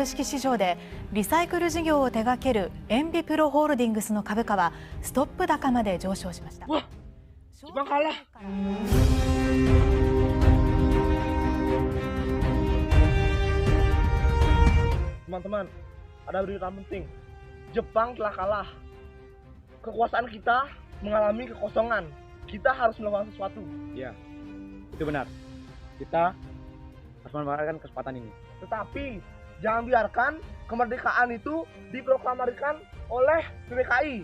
式市場でリサイクル事業を手掛けるエンビプロホールディングスの株価はストップ高まで上昇しました。 Wah, Jepang kalah. Teman-teman, ada berita penting. Jepang telah kalah. Kekuasaan kita mengalami kekosongan. Kita harus melakukan sesuatu. Ya, itu benar. Kita harus memanfaatkan kesempatan ini. Tetapi jangan biarkan kemerdekaan itu diproklamasikan oleh PPKI.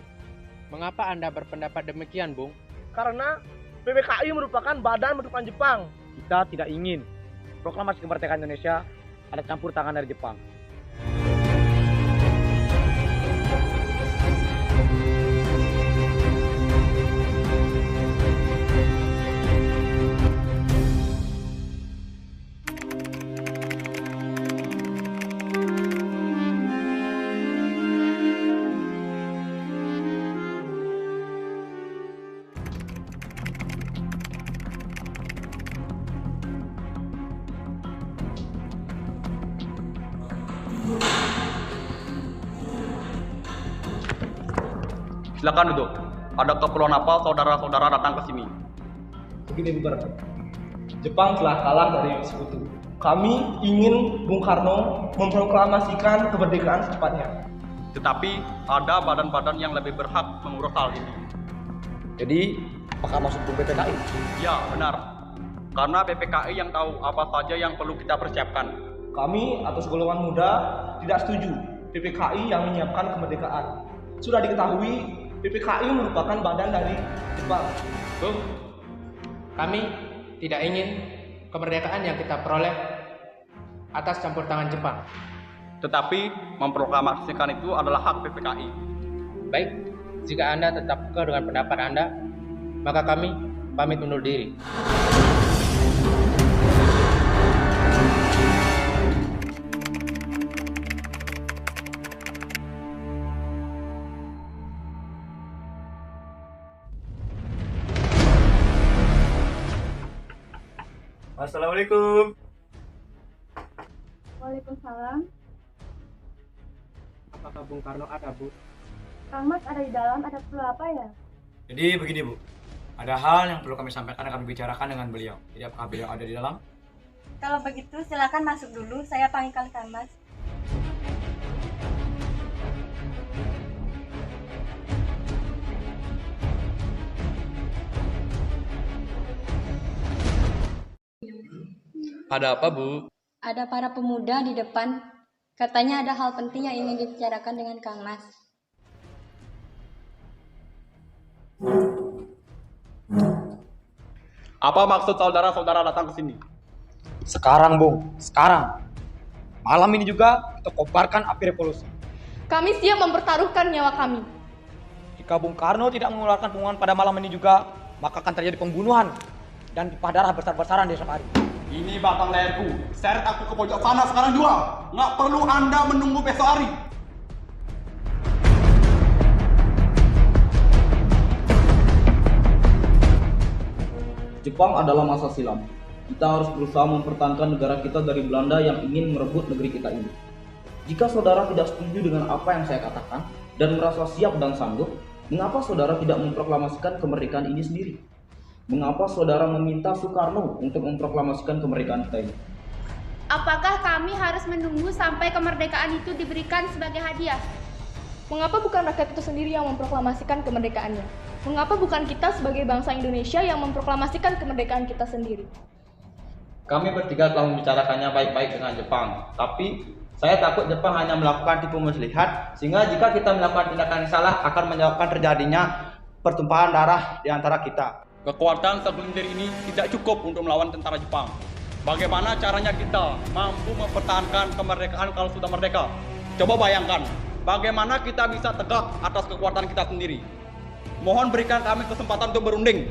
Mengapa Anda berpendapat demikian, Bung? Karena PPKI merupakan badan bentukan Jepang. Kita tidak ingin proklamasi kemerdekaan Indonesia ada campur tangan dari Jepang. Silakan duduk. Ada keperluan apa saudara-saudara datang ke sini? Begini Bung Karno, Jepang telah kalah dari Sekutu. Kami ingin Bung Karno memproklamasikan kemerdekaan secepatnya. Tetapi ada badan-badan yang lebih berhak mengurus hal ini. Jadi, apakah maksud PPKI? Ya, benar. Karena PPKI yang tahu apa saja yang perlu kita persiapkan. Kami atau segolongan muda tidak setuju PPKI yang menyiapkan kemerdekaan. Sudah diketahui PPKI merupakan badan dari Jepang. Bung, kami tidak ingin kemerdekaan yang kita peroleh atas campur tangan Jepang. Tetapi memproklamasikan itu adalah hak PPKI. Baik, jika Anda tetap kekeh dengan pendapat Anda, maka kami pamit undur diri. Assalamualaikum. Waalaikumsalam. Apakah Bung Karno ada, Bu? Kang Mas ada di dalam, ada perlu apa ya? Jadi begini Bu, ada hal yang perlu kami sampaikan dan kami bicarakan dengan beliau. Jadi apakah beliau ada di dalam? Kalau begitu silakan masuk dulu, saya panggilkan Kang Mas. Ada apa, Bu? Ada para pemuda di depan, katanya ada hal penting yang ingin dibicarakan dengan Kang Mas. Apa maksud saudara-saudara datang ke sini? Sekarang Bung, sekarang. Malam ini juga kita kobarkan api revolusi. Kami siap mempertaruhkan nyawa kami. Jika Bung Karno tidak mengeluarkan pengumuman pada malam ini juga, maka akan terjadi pembunuhan dan tumpah darah besar-besaran di esok hari. Ini batang leherku. Seret aku ke pojok sana sekarang juga. Nggak perlu Anda menunggu besok hari. Jepang adalah masa silam. Kita harus berusaha mempertahankan negara kita dari Belanda yang ingin merebut negeri kita ini. Jika saudara tidak setuju dengan apa yang saya katakan dan merasa siap dan sanggup, mengapa saudara tidak memproklamasikan kemerdekaan ini sendiri? Mengapa saudara meminta Soekarno untuk memproklamasikan kemerdekaan kita ini? Apakah kami harus menunggu sampai kemerdekaan itu diberikan sebagai hadiah? Mengapa bukan rakyat itu sendiri yang memproklamasikan kemerdekaannya? Mengapa bukan kita sebagai bangsa Indonesia yang memproklamasikan kemerdekaan kita sendiri? Kami bertiga telah membicarakannya baik-baik dengan Jepang, tapi saya takut Jepang hanya melakukan tipu muslihat, sehingga jika kita melakukan tindakan yang salah akan menyebabkan terjadinya pertumpahan darah di antara kita. Kekuatan segelintir ini tidak cukup untuk melawan tentara Jepang. Bagaimana caranya kita mampu mempertahankan kemerdekaan kalau sudah merdeka? Coba bayangkan, bagaimana kita bisa tegak atas kekuatan kita sendiri. Mohon berikan kami kesempatan untuk berunding.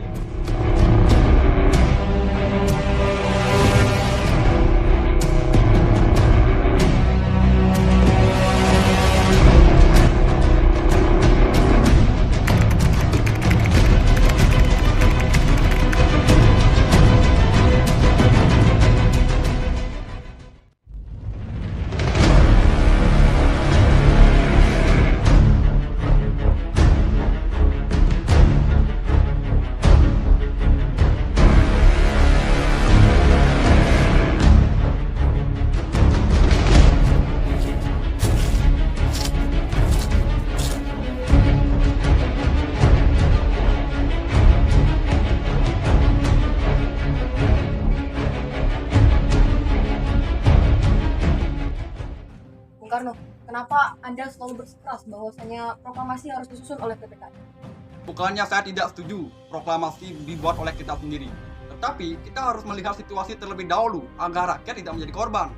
kenapa Anda selalu bersikeras bahwasanya proklamasi harus disusun oleh PPKI? Bukannya saya tidak setuju proklamasi dibuat oleh kita sendiri. Tetapi kita harus melihat situasi terlebih dahulu agar rakyat tidak menjadi korban.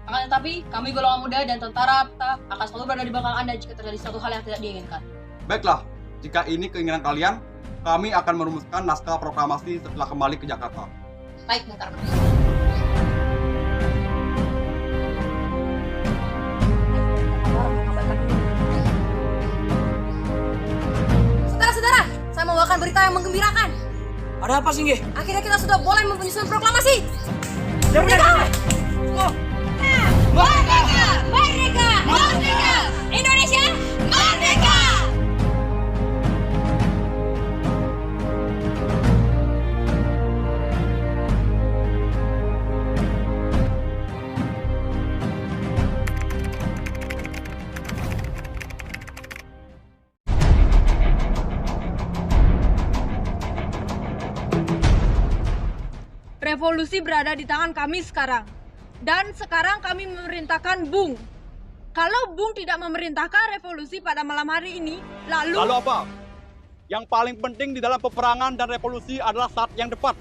Akan tetapi, kami golongan muda dan tentara kita akan selalu berada di belakang Anda jika terjadi suatu hal yang tidak diinginkan. Baiklah, jika ini keinginan kalian, kami akan merumuskan naskah proklamasi setelah kembali ke Jakarta. Baik, Bung Karno. Saudara-saudara, saya membawakan berita yang menggembirakan. Ada apa, Singgih? Akhirnya kita sudah boleh menyusun proklamasi. Merdeka! Merdeka! Merdeka! Merdeka! Indonesia merdeka! Revolusi berada di tangan kami sekarang. Dan sekarang kami memerintahkan Bung. Kalau Bung tidak memerintahkan revolusi pada malam hari ini, lalu apa? Yang paling penting di dalam peperangan dan revolusi adalah saat yang tepat.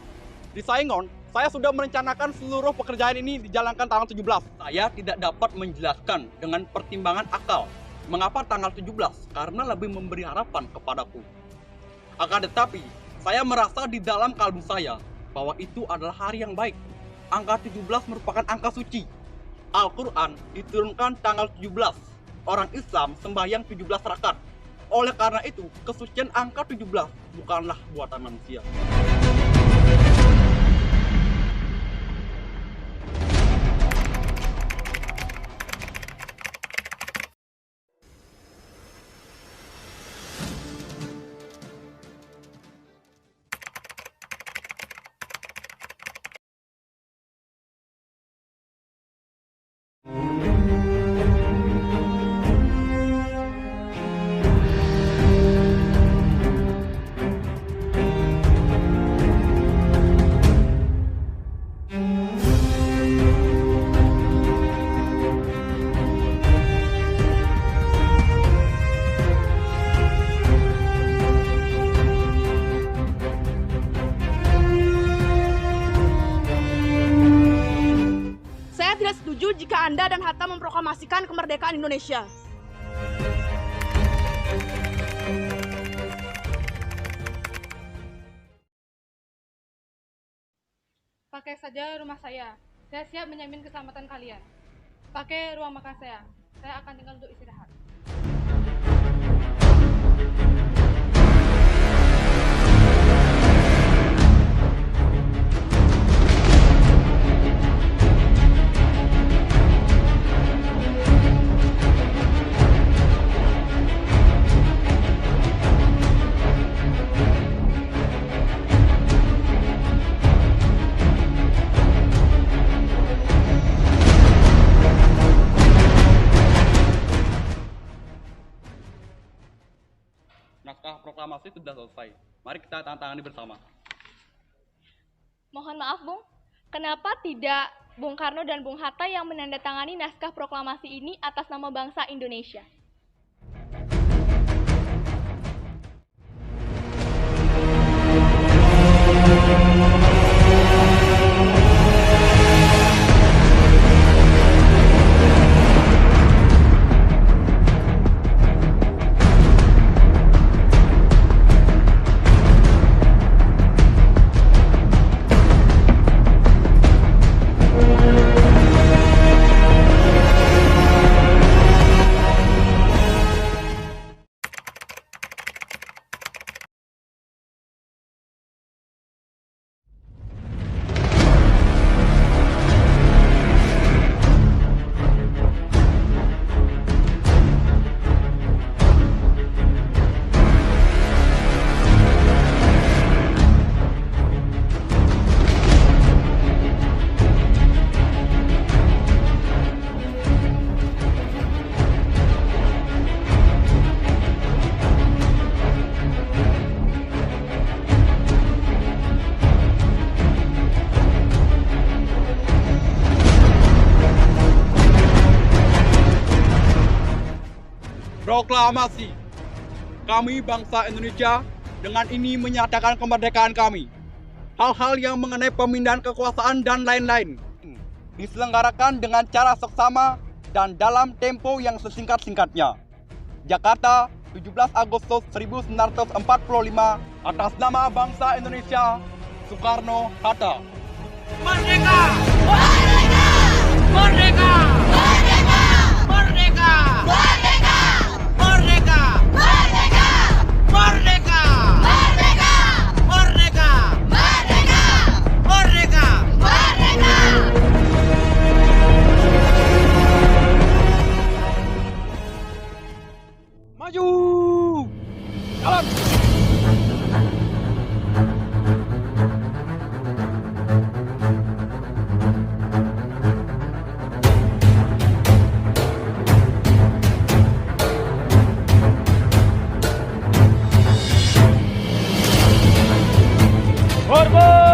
Di Saigon, saya sudah merencanakan seluruh pekerjaan ini dijalankan tanggal 17. Saya tidak dapat menjelaskan dengan pertimbangan akal mengapa tanggal 17, karena lebih memberi harapan kepadaku. Akan tetapi, saya merasa di dalam kalbu saya bahwa itu adalah hari yang baik. Angka 17 merupakan angka suci. Al-Quran diturunkan tanggal 17. Orang Islam sembahyang 17 rakaat. Oleh karena itu, kesucian angka 17 bukanlah buatan manusia. jika Anda dan Hatta memproklamasikan kemerdekaan Indonesia. Pakai saja rumah saya. Saya siap menjamin keselamatan kalian. Pakai ruang makan saya. Saya akan tinggal untuk istirahat. Naskah proklamasi sudah selesai. Mari kita tandatangani bersama. Mohon maaf, Bung. Kenapa tidak Bung Karno dan Bung Hatta yang menandatangani naskah proklamasi ini atas nama bangsa Indonesia? Proklamasi. Kami bangsa Indonesia dengan ini menyatakan kemerdekaan kami. Hal-hal yang mengenai pemindahan kekuasaan dan lain-lain diselenggarakan dengan cara seksama dan dalam tempo yang sesingkat-singkatnya. Jakarta, 17 Agustus 1945, atas nama bangsa Indonesia, Soekarno-Hatta. Merdeka! Merdeka! Merdeka! Merdeka! Merdeka! Merdeka! Merdeka! Merdeka! Merdeka! Merdeka! Merdeka! Merdeka! Merdeka! Merdeka! Maju! Jalan! Hormat!